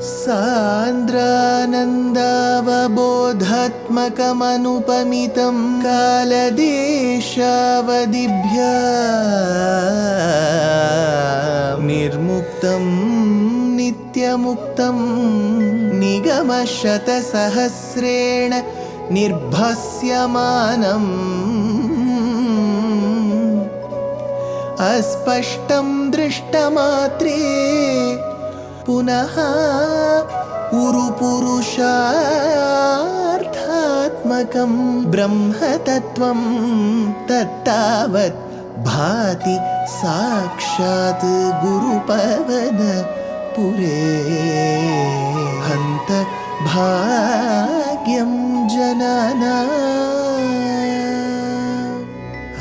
सान्द्रानन्दावबोधात्मकमनुपमितं कालदेशावदिभ्या निर्मुक्तं नित्यमुक्तं निगमशतसहस्रेण निर्भास्यमानम् अस्पष्टं दृष्टमात्रे पुनः उरुपुरुषार्थात्मकं ब्रह्मतत्त्वं तत्तावत् भाति साक्षात् गुरुपवनपुरे हन्त भाग्यं जनानाम्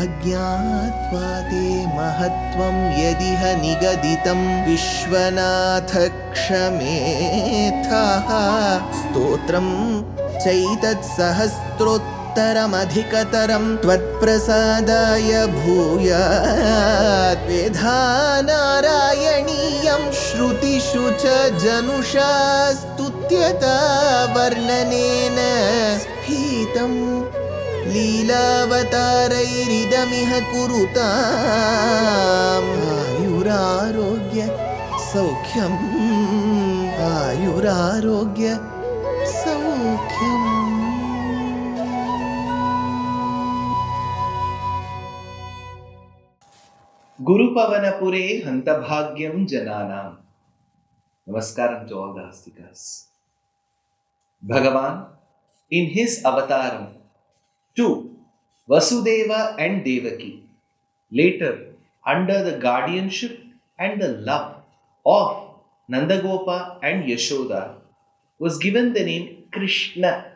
अज्ञात्वा ते महत्त्वं यदिह निगदितं विश्वनाथ क्षमेथः स्तोत्रं चैतत्सहस्रोत्तरमधिकतरं त्वत्प्रसादाय भूयात् वेधा नारायणीयं श्रुतिषु च जनुषा स्तुत्यता वर्णनेन स्फीतम् लीलावतारैरिदमिह कुरुताम् आयुरारोग्य सौख्यम् आयुरारोग्य सौख्यम्. Gurupavanapure Hantabhagyam Jananam. Namaskaram to all the Astikas. Bhagavan, in his avataram to Vasudeva and Devaki, later under the guardianship and the love of Nandagopa and Yashoda, was given the name Krishna.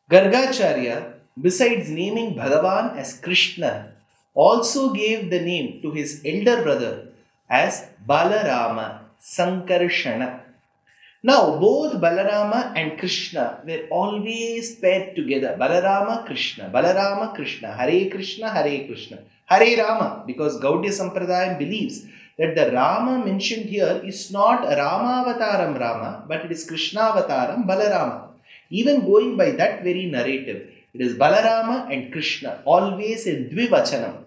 Gargacharya, besides naming Bhagavan as Krishna, also gave the name to his elder brother as Balarama Sankarshana. Now, both Balarama and Krishna were always paired together. Balarama, Krishna, Hare Krishna, Hare Krishna, Hare Rama, because Gaudiya Sampradayam believes that the Rama mentioned here is not Ramavataram Rama, but it is Krishnavataram Balarama. Even going by that very narrative, it is Balarama and Krishna, always in Dvivachanam.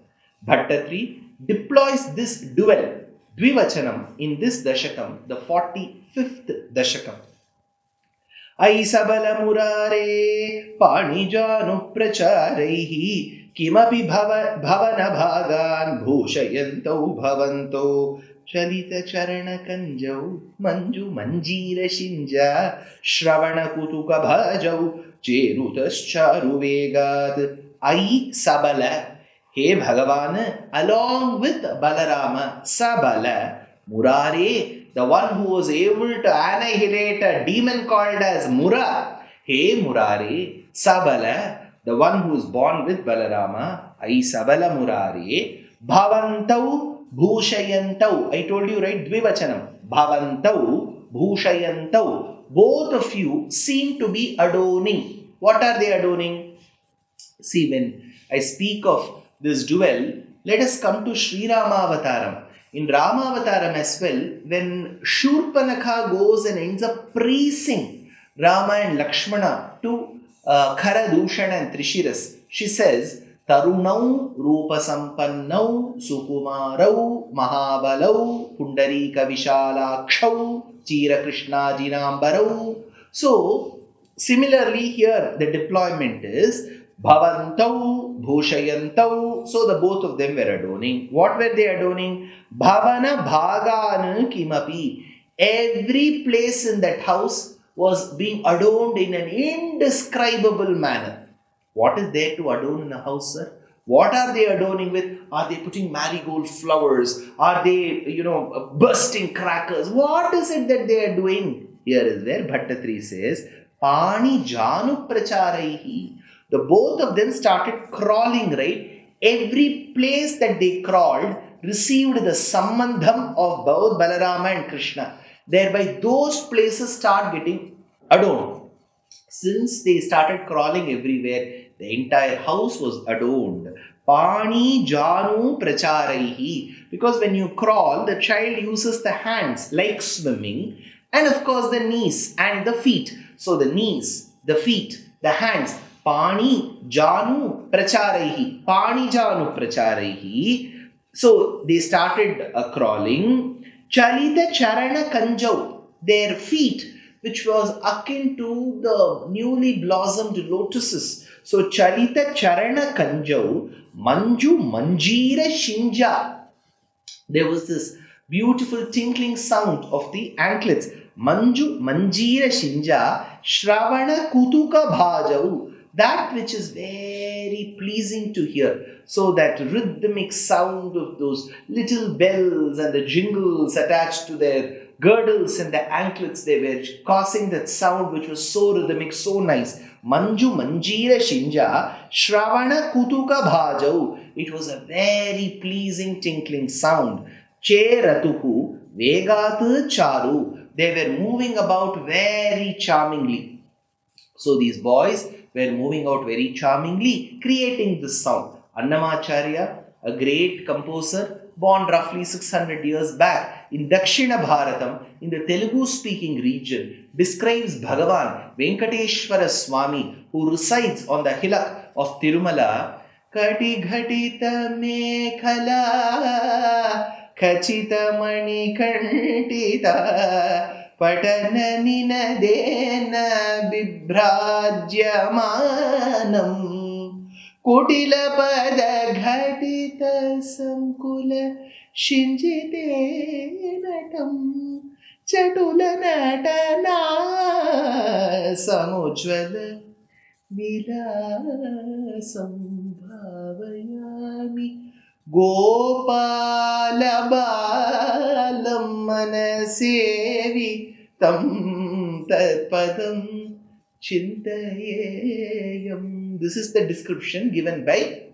Bhaṭṭatiri deploys this dual, Dvivachanam, in this Dashakam, the 45th Dashakam. Aisabala murare panijanu pracharaihi kimapi bhavana bhagan bhushayantau bhavanto chalita charana kanjau manju manjira shinja shravana kutuka bhajau cherutascharu vegat. Aisabala, He Bhagavan, along with Balarama, Sabala, Murare, the one who was able to annihilate a demon called as Mura. He Murare, Sabala, the one who is born with Balarama, Ai Sabala Murare, Bhavantau, Bhushayantau. I told you, right? Dvivachanam. Bhavantau, Bhushayantau. Both of you seem to be adorning. What are they adorning? See, when I speak of this duel, let us come to Sri Ramavataram. In Ramavataram as well, when Shurpanakha goes and ends up praising Rama and Lakshmana to Khara, Dushana and Trishiras, she says, Tarunau, Rupa Sampannau, Sukumarau, Mahabalau, Pundarika Vishalakshau, Chira Krishna Jinambarau. So, similarly here, the deployment is Bhavantau, Bhushayantau. So the both of them were adorning. What were they adorning? Bhavana Bhagan Kimapi. Every place in that house was being adorned in an indescribable manner. What is there to adorn in a house, sir? What are they adorning with? Are they putting marigold flowers? Are they, bursting crackers? What is it that they are doing? Here is where Bhaṭṭatiri says, Pani Janu Pracharaihi. The both of them started crawling, right? Every place that they crawled received the sambandham of both Balarama and Krishna. Thereby, those places start getting adorned. Since they started crawling everywhere, the entire house was adorned. Pani Janu Pracharaihi. Because when you crawl, the child uses the hands like swimming. And of course, the knees and the feet. So the knees, the feet, the hands. Pani Janu Pracharaihi. Pani Janu Pracharaihi. So they started crawling. Chalita Charana Kanjau. Their feet, which was akin to the newly blossomed lotuses. So Chalita Charana Kanjau. Manju Manjira Shinja. There was this beautiful tinkling sound of the anklets. Manju Manjira Shinja Shravana Kutuka Bhajau. That which is very pleasing to hear. So that rhythmic sound of those little bells and the jingles attached to their girdles and the anklets, they were causing that sound which was so rhythmic, so nice. Manju Manjira Shinja Shravana Kutuka Bhajau. It was a very pleasing tinkling sound. Che Ratuhu Vegat Charu. They were moving about very charmingly. So these boys were moving out very charmingly, creating this sound. Annamacharya, a great composer, born roughly 600 years back in Dakshina Bharatam, in the Telugu-speaking region, describes Bhagavan Venkateshwara Swami, who resides on the hillock of Tirumala. Kati ghatita mekhala Kachita mani kantita Patana ninadena bibhrajyamanam Kutila pada ghatita samkula shinjite natam Chatula natana samujvala vilasam bhavayami Gopala balam manasevi tam tatpadam chintayeyam. This is the description given by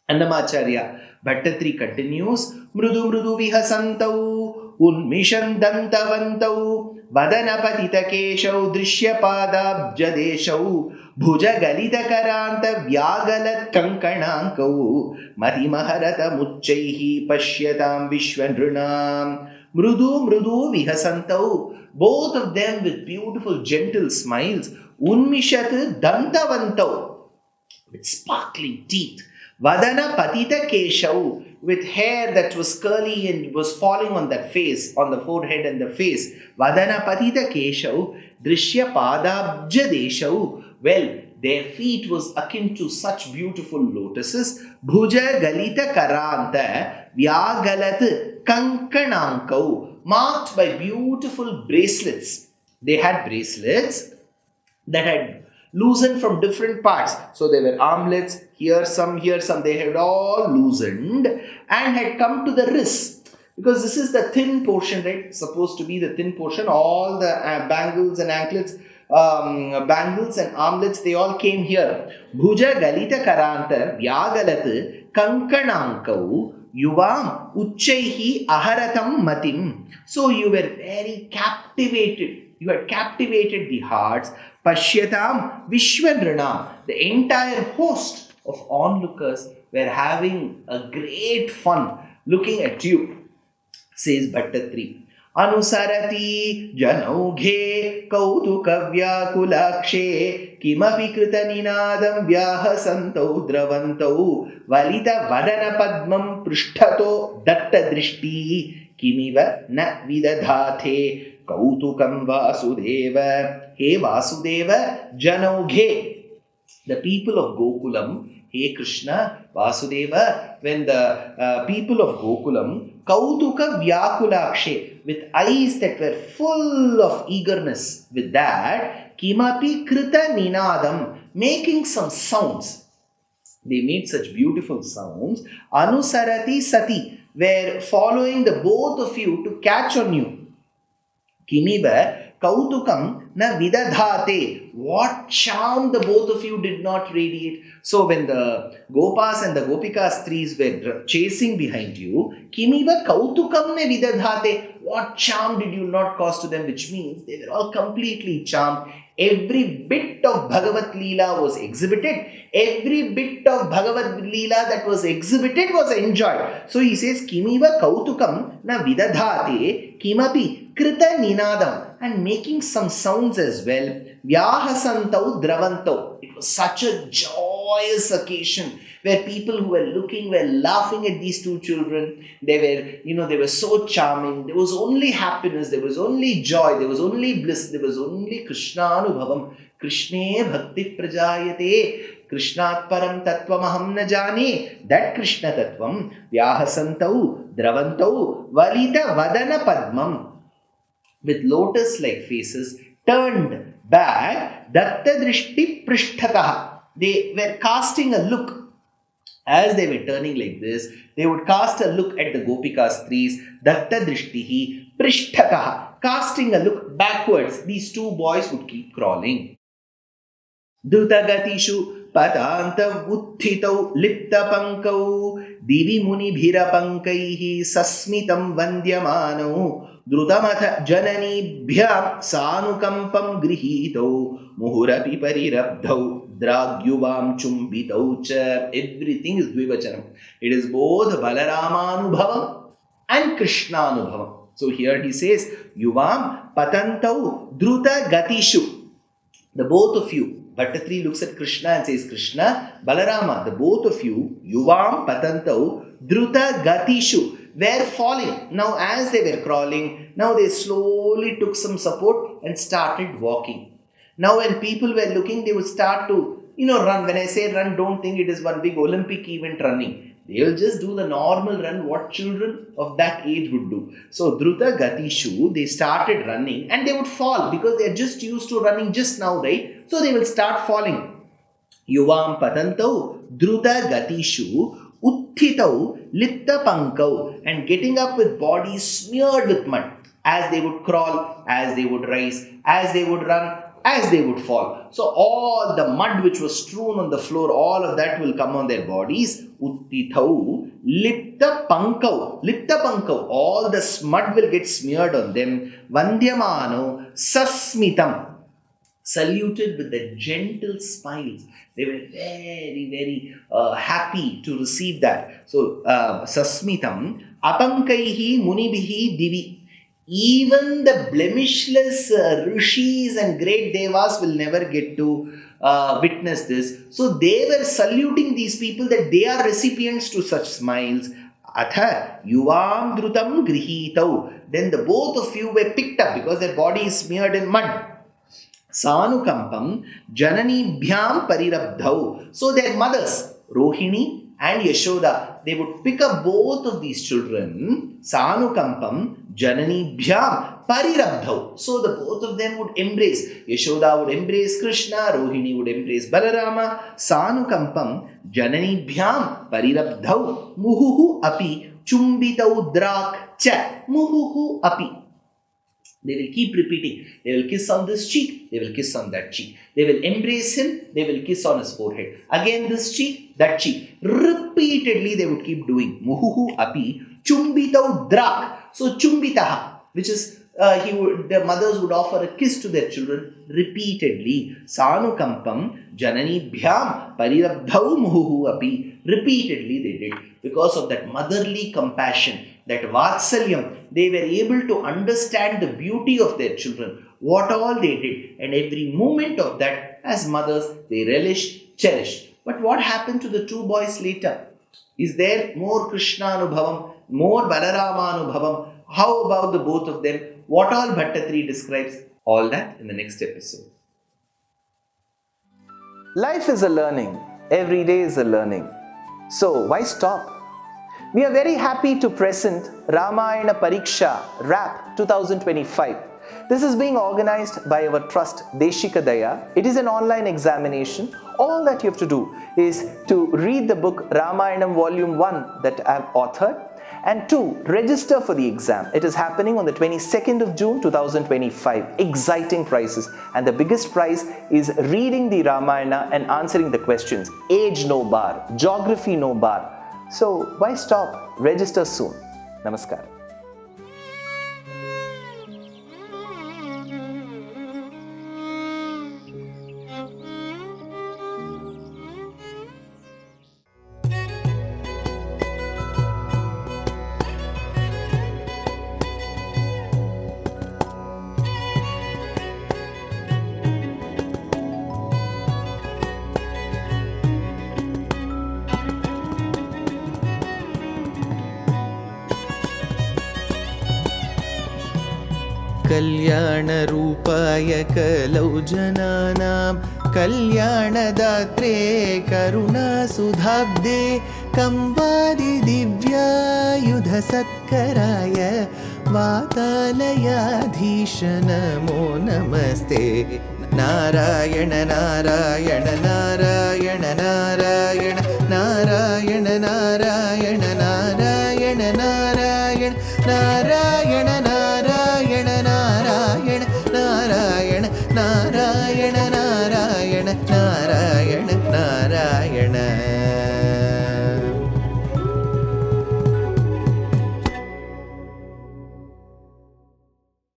Annamacharya. Bhaṭṭatiri continues. Mrudu mrudu vihasantau unmishandantavantau vadanapatita keshau drishypadabjadeshau bhuja galita karanta vyagalat kankanankau matimaharata muchaihi pashyatam vishwanrunam. Mrudu mrudu vihasantau. Both of them with beautiful gentle smiles. Unmishat dantavantau. With sparkling teeth. Vadana patita keshau, with hair that was curly and was falling on that face, on the forehead and the face. Vadana patita keshau, drishya padabja deshau. Well, their feet was akin to such beautiful lotuses. Bhuja galita karanta vyagalat kankanankau, marked by beautiful bracelets. They had bracelets that had loosened from different parts. So there were armlets, here some, they had all loosened and had come to the wrist. Because this is the thin portion, right? Supposed to be the thin portion. All the bangles and anklets, bangles and armlets, they all came here. Bhuja galita karanta vyagalat kankanankau yuvam uchaihi aharatam matim. So you were very captivated. You had captivated the hearts. Pashyatam Vishwanrana. The entire host of onlookers were having a great fun looking at you, says Bhaṭṭatiri. Anusarati janaughe kautukavyakulākshe kimapi krita ninādam vyahasantau dravantau valita vadana padmam prishthato datta drishti kimiva na vidadhate Kautukam Vasudeva. Hey Vasudeva Janaughe. The people of Gokulam, hey Krishna, Vasudeva, when the people of Gokulam, Kautuka Vyakulakshe, with eyes that were full of eagerness, with that, Kimapi Krita Ninadam, making some sounds. They made such beautiful sounds. Anusarati Sati, were following the both of you to catch on you. Kimiva kautukam na vidadhate. What charm the both of you did not radiate. So when the Gopas and the Gopikas trees were chasing behind you, kimiva kautukam na vidadhate. What charm did you not cause to them? Which means they were all completely charmed. Every bit of Bhagavat Leela was exhibited. Every bit of Bhagavat Leela that was exhibited was enjoyed. So he says, Kimiva kautukam na vidadhate kimapi krita ninadam, and making some sounds as well. Vyahasantau dravantau. It was such a joyous occasion where people who were looking were laughing at these two children. They were so charming. There was only happiness, there was only joy, there was only bliss, there was only Krishna anubhavam. Krishne bhakti prajayate. Krishnat param tattvam na jane. That Krishna tattvam. Vyahasantau dravantau valita vadana padmam. With lotus-like faces turned back, datta drishti prishtataha. They were casting a look. As they were turning like this, they would cast a look at the Gopikas trees. Datta drishtihi prishtataha. Casting a look backwards, these two boys would keep crawling. Drutagatishu patanta utthitau liptapankau divi munibhirapankaihi sasmitam vandyamanau drutamatha jananibhyam sanukampam grihitau muhurapi parirabdhau dragyuvam chumbitau cha. Everything is dvivachanam. It is both Balarama Anubhavam and Krishna Anubhavam. So here he says, Yuvam patantau druta gatishu. The both of you. Bhaṭṭatiri looks at Krishna and says, Krishna, Balarama, the both of you, Yuvam patantau druta gatishu, were falling. Now as they were crawling, now they slowly took some support and started walking. Now when people were looking, they would start to, run. When I say run, don't think it is one big Olympic event running. They will just do the normal run what children of that age would do. So Druta Gatishu, they started running and they would fall because they are just used to running just now, right? So they will start falling. Yuvam patantau Druta Gatishu Uttitau Lipta Pankau, and getting up with bodies smeared with mud. As they would crawl, as they would rise, as they would run, as they would fall. So all the mud which was strewn on the floor, all of that will come on their bodies. Uttithau lipta pankau. All the mud will get smeared on them. Vandyamano sasmitam. Saluted with the gentle smiles. They were very, very happy to receive that. So, sasmitam apankaihi munibihi divi. Even the blemishless rishis and great devas will never get to witness this. So they were saluting these people that they are recipients to such smiles. Atha yuvam drutam grihitau. Then the both of you were picked up because their body is smeared in mud. Sanukampam jananibhyam parirabdhau. So their mothers, Rohini and Yashoda, they would pick up both of these children. Sanukampam jananibhyam parirabdhau. So the both of them would embrace. Yashoda would embrace Krishna, Rohini would embrace Balarama. Sanukampam jananibhyam parirabdhau muhuhu api chumbitau drak cha. Muhuhu api. They will keep repeating. They will kiss on this cheek. They will kiss on that cheek. They will embrace him. They will kiss on his forehead. Again this cheek, that cheek. Repeatedly they would keep doing. Muhuhu api chumbitau drak. So chumbitaha, which is the mothers would offer a kiss to their children repeatedly. Sanukampam jananibhyam parirabdhau muhuhu api. Repeatedly they did. Because of that motherly compassion, that vatsalyam, they were able to understand the beauty of their children, what all they did, and every moment of that, as mothers, they relished, cherished. But what happened to the two boys later? Is there more Krishna Anubhavam, more Balarama Anubhavam? How about the both of them? What all Bhaṭṭatiri describes? All that in the next episode. Life is a learning. Every day is a learning. So why stop? We are very happy to present Ramayana Pariksha RAP 2025. This is being organized by our trust Deshikadaya. It is an online examination. All that you have to do is to read the book Ramayanam Volume 1 that I have authored And 2, register for the exam. It is happening on the 22nd of June 2025. Exciting prizes. And the biggest prize is reading the Ramayana and answering the questions. Age no bar, geography no bar. So why stop? Register soon. Namaskar. कल्याणरूपाय कलौ जनानां कल्याणदात्रे करुणासुधाब्दे कंवादिदिव्यायुधसत्कराय वातालयाधीश नमो नमस्ते नारायण नारायण नारायण नारायण नारायण नारायण नारायण नारायण नारायण नारायण नारायण नारायण नारायण नारायण नारायण नारायण